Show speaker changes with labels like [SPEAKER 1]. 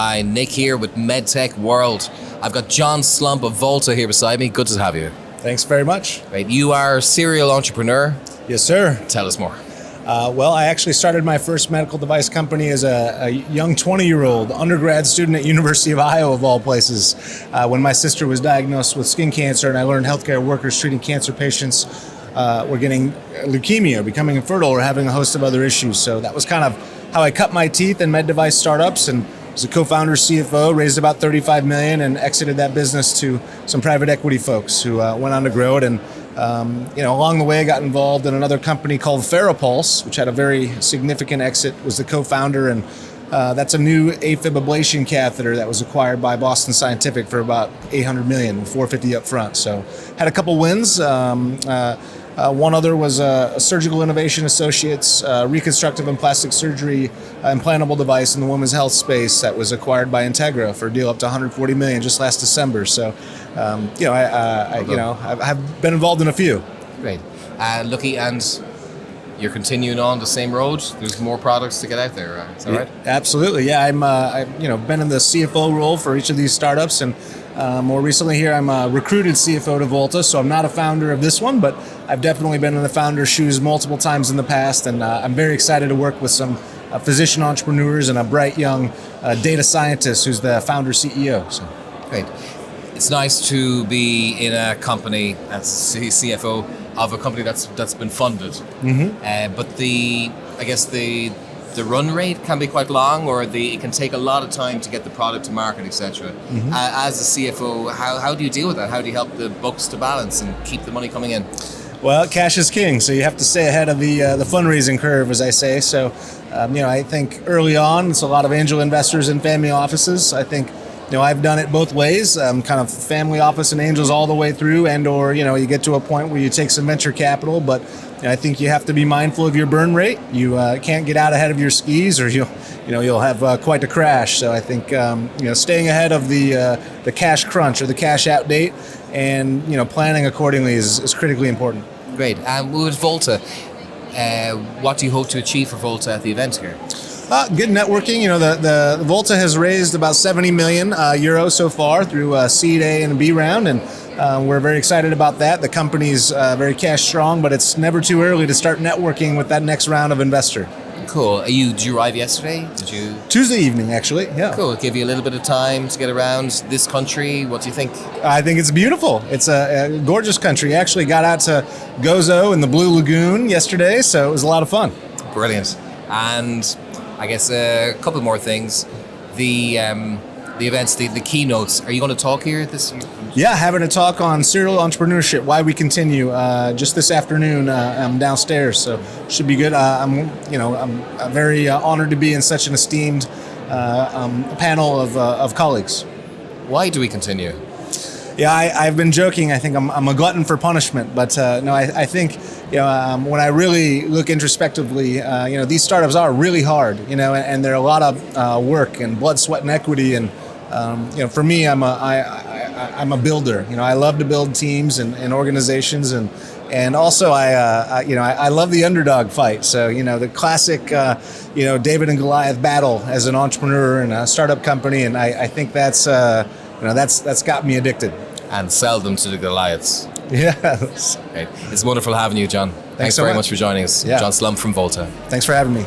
[SPEAKER 1] Hi, Nick here with MedTech World. I've got John Slump of Volta here beside me. Good to have you.
[SPEAKER 2] Thanks very much.
[SPEAKER 1] Right, you are a serial entrepreneur.
[SPEAKER 2] Yes, sir.
[SPEAKER 1] Tell us more.
[SPEAKER 2] Well, I actually started my first medical device company as a young 20-year-old undergrad student at University of Iowa, of all places, when my sister was diagnosed with skin cancer, and I learned healthcare workers treating cancer patients were getting leukemia, becoming infertile, or having a host of other issues. So that was kind of how I cut my teeth in med device startups, and as a co-founder, CFO, raised about $35 million and exited that business to some private equity folks who went on to grow it. And along the way, I got involved in another company called Farapulse, which had a very significant exit. Was the co-founder, and that's a new AFib ablation catheter that was acquired by Boston Scientific for about $800 million, $450 up front. So had a couple wins. One other was Surgical Innovation Associates, reconstructive and plastic surgery implantable device in the women's health space that was acquired by Integra for a deal up to $140 million just last December. So, I've been involved in a few.
[SPEAKER 1] Great. Lucky, and you're continuing on the same road. There's more products to get out there. Is that right?
[SPEAKER 2] Absolutely. Yeah, I've been in the CFO role for each of these startups, and more recently here, I'm a recruited CFO to Volta, so I'm not a founder of this one, but I've definitely been in the founder's shoes multiple times in the past, and I'm very excited to work with some physician entrepreneurs and a bright young data scientist who's the founder CEO. So.
[SPEAKER 1] Great. It's nice to be in a company as CFO of a company that's been funded, but the run rate can be quite long, or it can take a lot of time to get the product to market, etc. As a CFO, how do you deal with that? How do you help the books to balance and keep the money coming in?
[SPEAKER 2] Well, cash is king, so you have to stay ahead of the fundraising curve, as I say. So, I think early on, it's a lot of angel investors and family offices. I think, I've done it both ways, kind of family office and angels all the way through, and/or you get to a point where you take some venture capital, but I think you have to be mindful of your burn rate. You can't get out ahead of your skis, or you'll have quite a crash. So I think staying ahead of the cash crunch or the cash out date, and planning accordingly is critically important.
[SPEAKER 1] Great. And with Volta, what do you hope to achieve for Volta at the event here?
[SPEAKER 2] Good networking. The Volta has raised about 70 million euros so far through seed A and B round, and we're very excited about that. The company's very cash strong, but it's never too early to start networking with that next round of investor.
[SPEAKER 1] Cool. Did you arrive yesterday?
[SPEAKER 2] Tuesday evening, actually. Yeah.
[SPEAKER 1] Cool. Give you a little bit of time to get around this country. What do you think?
[SPEAKER 2] I think it's beautiful. It's a gorgeous country. Actually got out to Gozo in the Blue Lagoon yesterday, so it was a lot of fun.
[SPEAKER 1] Brilliant. And I guess a couple more things. The events, the keynotes. Are you going to talk here this year?
[SPEAKER 2] Yeah, having a talk on serial entrepreneurship, why we continue, just this afternoon. I'm downstairs, so should be good. I'm very honored to be in such an esteemed panel of colleagues.
[SPEAKER 1] Why do we continue?
[SPEAKER 2] Yeah, I've been joking. I think I'm a glutton for punishment, but no, I think when I really look introspectively, these startups are really hard, and they're a lot of work and blood, sweat, and equity. And for me, I'm a builder. I love to build teams and organizations, and also I love the underdog fight. So the classic David and Goliath battle as an entrepreneur and a startup company, and I think that's got me addicted.
[SPEAKER 1] And sell them to the Goliaths.
[SPEAKER 2] Yes.
[SPEAKER 1] Great. It's wonderful having you, John. Thanks
[SPEAKER 2] so
[SPEAKER 1] very much for joining us.
[SPEAKER 2] Yeah.
[SPEAKER 1] John Slump from Volta.
[SPEAKER 2] Thanks for having me.